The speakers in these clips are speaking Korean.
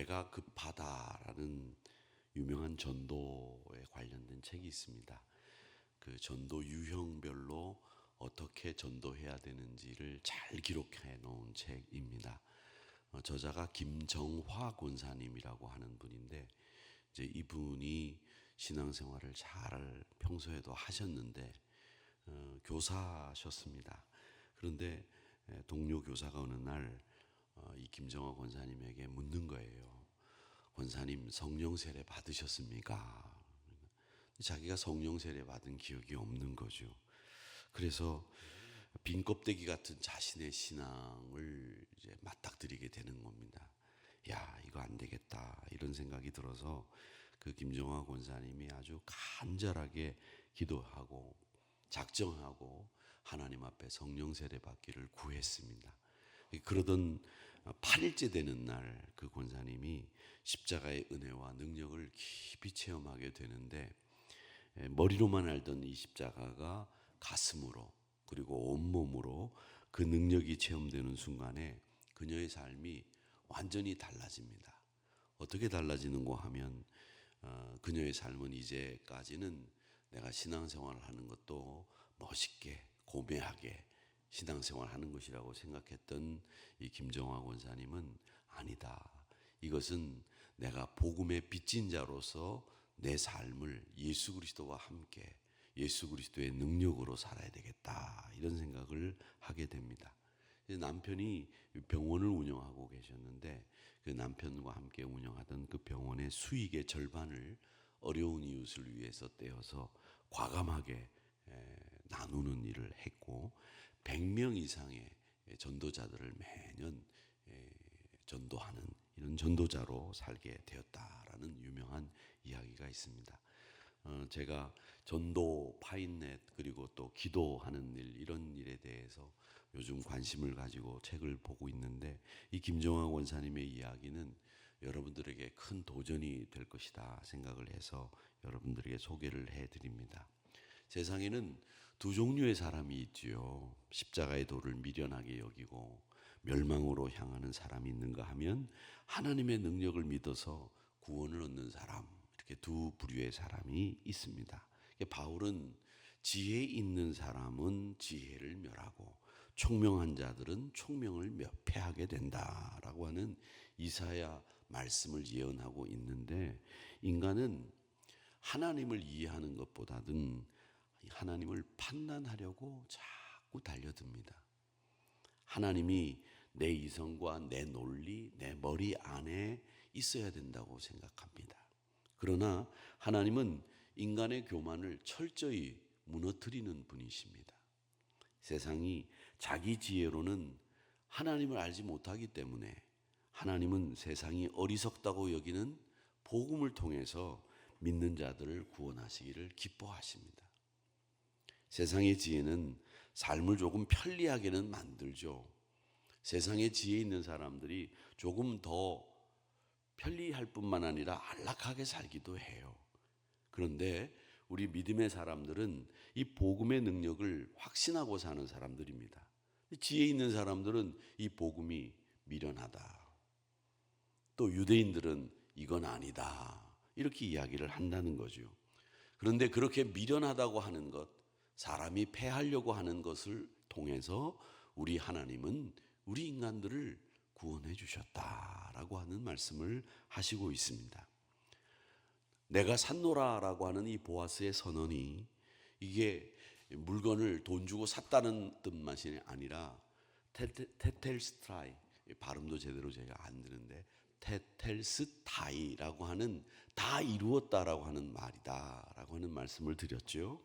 배가 급하다라는 유명한 전도에 관련된 책이 있습니다. 그 전도 유형별로 어떻게 전도해야 되는지를 잘 기록해 놓은 책입니다. 저자가 김정화 권사님이라고 하는 분인데, 이제 이분이 신앙생활을 잘 평소에도 하셨는데 교사셨습니다. 그런데 동료 교사가 어느 날 이 김정화 권사님에게 묻는 거예요. 권사님, 성령 세례 받으셨습니까? 자기가 성령 세례 받은 기억이 없는 거죠. 그래서 빈 껍데기 같은 자신의 신앙을 이제 맞닥뜨리게 되는 겁니다. 야, 이거 안 되겠다, 이런 생각이 들어서 그 김정화 권사님이 아주 간절하게 기도하고 작정하고 하나님 앞에 성령 세례 받기를 구했습니다. 그러던 8일째 되는 날 그 권사님이 십자가의 은혜와 능력을 깊이 체험하게 되는데, 머리로만 알던 이 십자가가 가슴으로 그리고 온몸으로 그 능력이 체험되는 순간에 그녀의 삶이 완전히 달라집니다. 어떻게 달라지는가 하면 그녀의 삶은 이제까지는 내가 신앙생활을 하는 것도 멋있게 고매하게 신앙생활 하는 것이라고 생각했던 이 김정화 권사님은 아니다, 이것은 내가 복음의 빚진 자로서 내 삶을 예수 그리스도와 함께 예수 그리스도의 능력으로 살아야 되겠다, 이런 생각을 하게 됩니다. 남편이 병원을 운영하고 계셨는데 그 남편과 함께 운영하던 그 병원의 수익의 절반을 어려운 이웃을 위해서 떼어서 과감하게 나누는 일을 했고, 100명 이상의 전도자들을 매년 전도하는 이런 전도자로 살게 되었다라는 유명한 이야기가 있습니다. 제가 전도, 파인넷, 그리고 또 기도하는 일, 이런 일에 대해서 요즘 관심을 가지고 책을 보고 있는데, 이 김정화 권사님의 이야기는 여러분들에게 큰 도전이 될 것이다 생각을 해서 여러분들에게 소개를 해드립니다. 세상에는 두 종류의 사람이 있지요. 십자가의 도를 미련하게 여기고 멸망으로 향하는 사람이 있는가 하면 하나님의 능력을 믿어서 구원을 얻는 사람, 이렇게 두 부류의 사람이 있습니다. 바울은 지혜 있는 사람은 지혜를 멸하고 총명한 자들은 총명을 멸패하게 된다라고 하는 이사야 말씀을 예언하고 있는데, 인간은 하나님을 이해하는 것보다는 하나님을 판단하려고 자꾸 달려듭니다. 하나님이 내 이성과 내 논리, 내 머리 안에 있어야 된다고 생각합니다. 그러나 하나님은 인간의 교만을 철저히 무너뜨리는 분이십니다. 세상이 자기 지혜로는 하나님을 알지 못하기 때문에 하나님은 세상이 어리석다고 여기는 복음을 통해서 믿는 자들을 구원하시기를 기뻐하십니다. 세상의 지혜는 삶을 조금 편리하게는 만들죠. 세상에 지혜 있는 사람들이 조금 더 편리할 뿐만 아니라 안락하게 살기도 해요. 그런데 우리 믿음의 사람들은 이 복음의 능력을 확신하고 사는 사람들입니다. 지혜 있는 사람들은 이 복음이 미련하다, 또 유대인들은 이건 아니다, 이렇게 이야기를 한다는 거죠. 그런데 그렇게 미련하다고 하는 것, 사람이 패하려고 하는 것을 통해서 우리 하나님은 우리 인간들을 구원해 주셨다라고 하는 말씀을 하시고 있습니다. 내가 샀노라라고 하는 이 보아스의 선언이, 이게 물건을 돈 주고 샀다는 뜻만이 아니라 테텔스타이, 발음도 제대로 제가 안 드는데 테텔스타이라고 하는 다 이루었다라고 하는 말이다라고 하는 말씀을 드렸죠.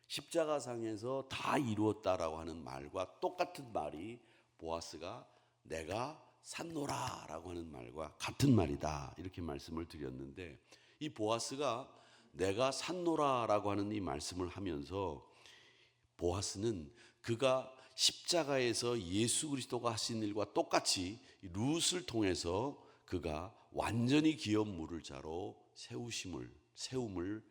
십자가상에서 다 이루었다라고 하는 말과 똑같은 말이 보아스가 내가 샀노라라고 하는 말과 같은 말이다, 이렇게 말씀을 드렸는데, 이 보아스가 내가 샀노라라고 하는 이 말씀을 하면서 보아스는 그가 십자가에서 예수 그리스도가 하신 일과 똑같이 룻을 통해서 그가 완전히 기업 물을 자로 세움을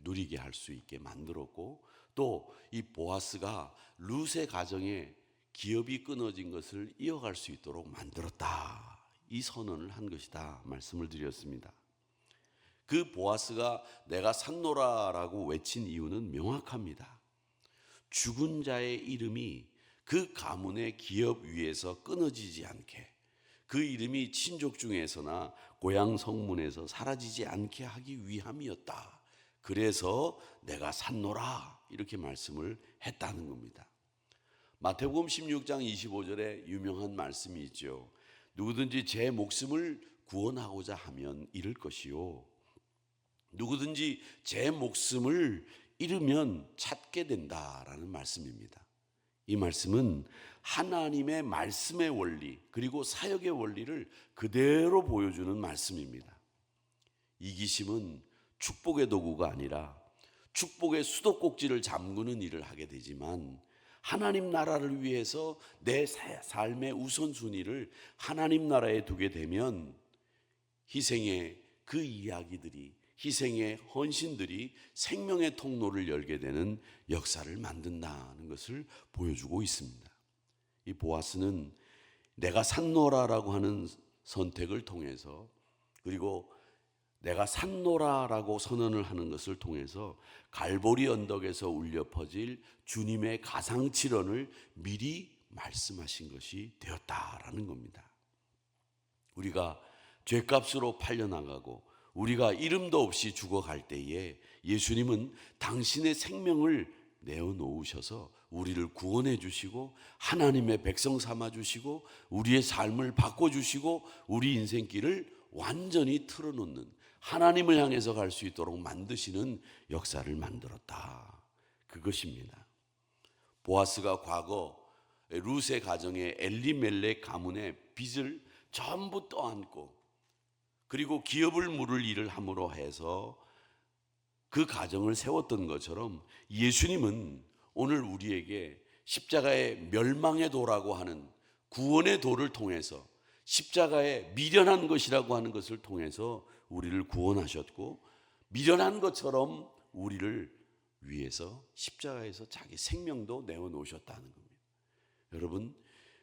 누리게 할 수 있게 만들었고, 또 이 보아스가 룻의 가정에 기업이 끊어진 것을 이어갈 수 있도록 만들었다, 이 선언을 한 것이다 말씀을 드렸습니다. 그 보아스가 내가 샀노라라고 외친 이유는 명확합니다. 죽은 자의 이름이 그 가문의 기업 위에서 끊어지지 않게, 그 이름이 친족 중에서나 고향 성문에서 사라지지 않게 하기 위함이었다. 그래서 내가 샀노라 이렇게 말씀을 했다는 겁니다. 마태복음 16장 25절에 유명한 말씀이 있죠. 누구든지 제 목숨을 구원하고자 하면 잃을 것이요, 누구든지 제 목숨을 잃으면 찾게 된다라는 말씀입니다. 이 말씀은 하나님의 말씀의 원리 그리고 사역의 원리를 그대로 보여주는 말씀입니다. 이기심은 축복의 도구가 아니라 축복의 수도꼭지를 잠그는 일을 하게 되지만, 하나님 나라를 위해서 내 삶의 우선순위를 하나님 나라에 두게 되면 희생의 그 이야기들이, 희생의 헌신들이 생명의 통로를 열게 되는 역사를 만든다는 것을 보여주고 있습니다. 이 보아스는 내가 샀노라라고 하는 선택을 통해서, 그리고 내가 샀노라라고 선언을 하는 것을 통해서 갈보리 언덕에서 울려 퍼질 주님의 가상칠언을 미리 말씀하신 것이 되었다라는 겁니다. 우리가 죄값으로 팔려나가고 우리가 이름도 없이 죽어갈 때에 예수님은 당신의 생명을 내어놓으셔서 우리를 구원해 주시고 하나님의 백성 삼아 주시고 우리의 삶을 바꿔주시고 우리 인생길을 완전히 틀어놓는, 하나님을 향해서 갈 수 있도록 만드시는 역사를 만들었다. 그것입니다. 보아스가 과거 룻의 가정에 엘리멜렉 가문의 빚을 전부 떠안고 그리고 기업을 물을 일을 함으로 해서 그 가정을 세웠던 것처럼 예수님은 오늘 우리에게 십자가의 멸망의 도라고 하는 구원의 도를 통해서, 십자가의 미련한 것이라고 하는 것을 통해서 우리를 구원하셨고, 미련한 것처럼 우리를 위해서 십자가에서 자기 생명도 내어놓으셨다는 겁니다. 여러분,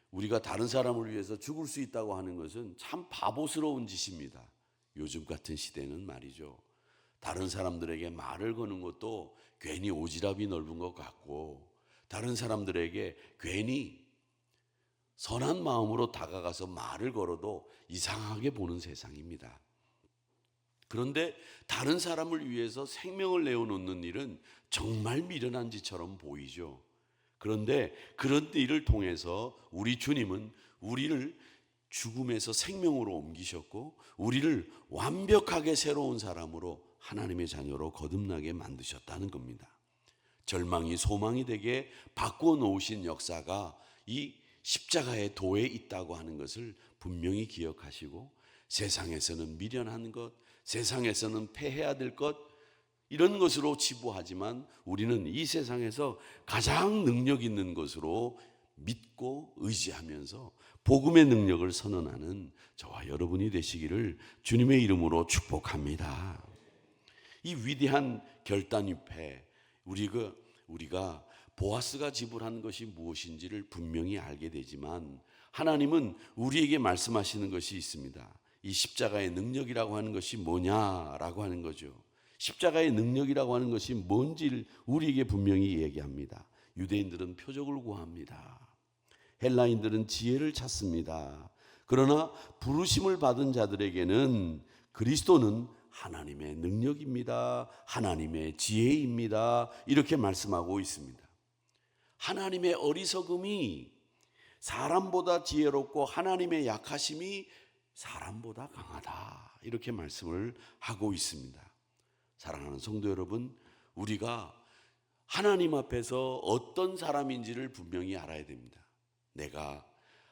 우리가 다른 사람을 위해서 죽을 수 있다고 하는 것은 참 바보스러운 짓입니다. 요즘 같은 시대는 말이죠. 다른 사람들에게 말을 거는 것도 괜히 오지랖이 넓은 것 같고, 다른 사람들에게 괜히 선한 마음으로 다가가서 말을 걸어도 이상하게 보는 세상입니다. 그런데 다른 사람을 위해서 생명을 내어놓는 일은 정말 미련한 짓처럼 보이죠. 그런데 그런 일을 통해서 우리 주님은 우리를 죽음에서 생명으로 옮기셨고 우리를 완벽하게 새로운 사람으로 하나님의 자녀로 거듭나게 만드셨다는 겁니다. 절망이 소망이 되게 바꾸어 놓으신 역사가 이 십자가의 도에 있다고 하는 것을 분명히 기억하시고, 세상에서는 미련한 것, 세상에서는 패해야 될 것, 이런 것으로 치부하지만 우리는 이 세상에서 가장 능력 있는 것으로 믿고 의지하면서 복음의 능력을 선언하는 저와 여러분이 되시기를 주님의 이름으로 축복합니다. 이 위대한 결단 위패, 우리가 보아스가 지불한 것이 무엇인지를 분명히 알게 되지만, 하나님은 우리에게 말씀하시는 것이 있습니다. 이 십자가의 능력이라고 하는 것이 뭐냐라고 하는 거죠. 십자가의 능력이라고 하는 것이 뭔지를 우리에게 분명히 얘기합니다. 유대인들은 표적을 구합니다. 헬라인들은 지혜를 찾습니다. 그러나 부르심을 받은 자들에게는 그리스도는 하나님의 능력입니다. 하나님의 지혜입니다. 이렇게 말씀하고 있습니다. 하나님의 어리석음이 사람보다 지혜롭고 하나님의 약하심이 사람보다 강하다. 이렇게 말씀을 하고 있습니다. 사랑하는 성도 여러분, 우리가 하나님 앞에서 어떤 사람인지를 분명히 알아야 됩니다. 내가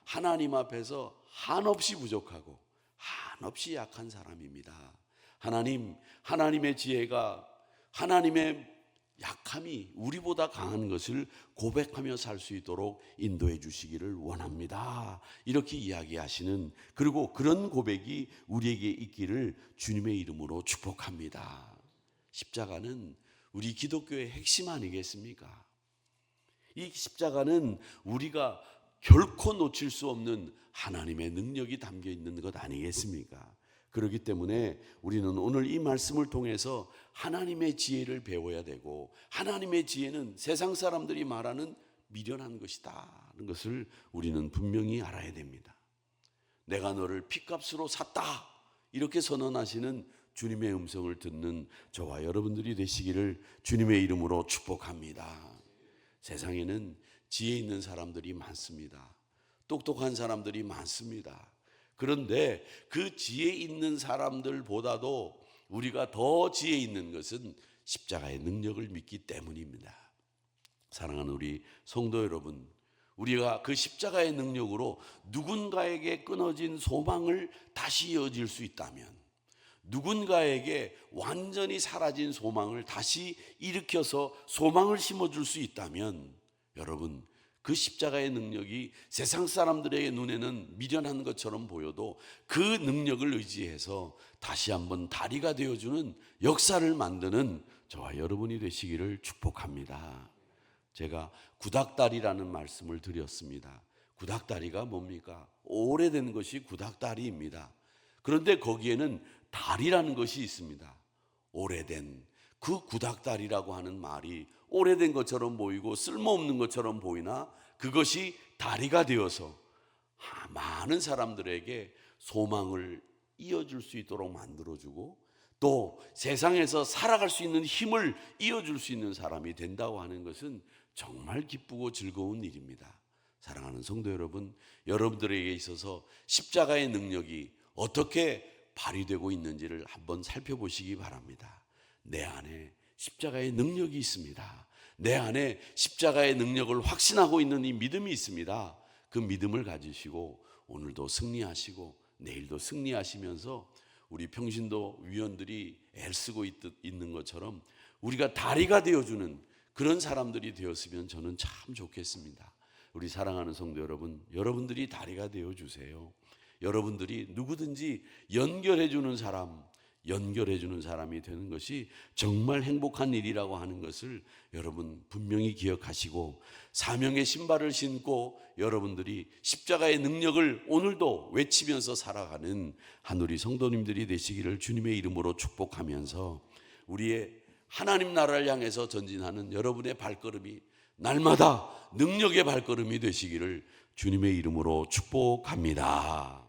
하나님 앞에서 한없이 부족하고 한없이 약한 사람입니다. 하나님의 지혜가, 하나님의 약함이 우리보다 강한 것을 고백하며 살 수 있도록 인도해 주시기를 원합니다. 이렇게 이야기하시는, 그리고 그런 고백이 우리에게 있기를 주님의 이름으로 축복합니다. 십자가는 우리 기독교의 핵심 아니겠습니까? 이 십자가는 우리가 결코 놓칠 수 없는 하나님의 능력이 담겨 있는 것 아니겠습니까? 그렇기 때문에 우리는 오늘 이 말씀을 통해서 하나님의 지혜를 배워야 되고, 하나님의 지혜는 세상 사람들이 말하는 미련한 것이다 하는 것을 우리는 분명히 알아야 됩니다. 내가 너를 핏값으로 샀다 이렇게 선언하시는 주님의 음성을 듣는 저와 여러분들이 되시기를 주님의 이름으로 축복합니다. 세상에는 지혜 있는 사람들이 많습니다. 똑똑한 사람들이 많습니다. 그런데 그 지혜 있는 사람들보다도 우리가 더 지혜 있는 것은 십자가의 능력을 믿기 때문입니다. 사랑하는 우리 성도 여러분, 우리가 그 십자가의 능력으로 누군가에게 끊어진 소망을 다시 이어질 수 있다면, 누군가에게 완전히 사라진 소망을 다시 일으켜서 소망을 심어줄 수 있다면, 여러분, 그 십자가의 능력이 세상 사람들의 눈에는 미련한 것처럼 보여도 그 능력을 의지해서 다시 한번 다리가 되어주는 역사를 만드는 저와 여러분이 되시기를 축복합니다. 제가 구닥다리라는 말씀을 드렸습니다. 구닥다리가 뭡니까? 오래된 것이 구닥다리입니다. 그런데 거기에는 다리라는 것이 있습니다. 오래된 그 구닥다리라고 하는 말이 오래된 것처럼 보이고 쓸모없는 것처럼 보이나 그것이 다리가 되어서 많은 사람들에게 소망을 이어줄 수 있도록 만들어주고, 또 세상에서 살아갈 수 있는 힘을 이어줄 수 있는 사람이 된다고 하는 것은 정말 기쁘고 즐거운 일입니다. 사랑하는 성도 여러분, 여러분들에게 있어서 십자가의 능력이 어떻게 발휘되고 있는지를 한번 살펴보시기 바랍니다. 내 안에 십자가의 능력이 있습니다. 내 안에 십자가의 능력을 확신하고 있는 이 믿음이 있습니다. 그 믿음을 가지시고 오늘도 승리하시고 내일도 승리하시면서 우리 평신도 위원들이 애쓰고 있는 것처럼 우리가 다리가 되어주는 그런 사람들이 되었으면 저는 참 좋겠습니다. 우리 사랑하는 성도 여러분, 여러분들이 다리가 되어주세요. 여러분들이 누구든지 연결해주는 사람이 되는 것이 정말 행복한 일이라고 하는 것을 여러분 분명히 기억하시고, 사명의 신발을 신고 여러분들이 십자가의 능력을 오늘도 외치면서 살아가는 한우리 성도님들이 되시기를 주님의 이름으로 축복하면서, 우리의 하나님 나라를 향해서 전진하는 여러분의 발걸음이 날마다 능력의 발걸음이 되시기를 주님의 이름으로 축복합니다.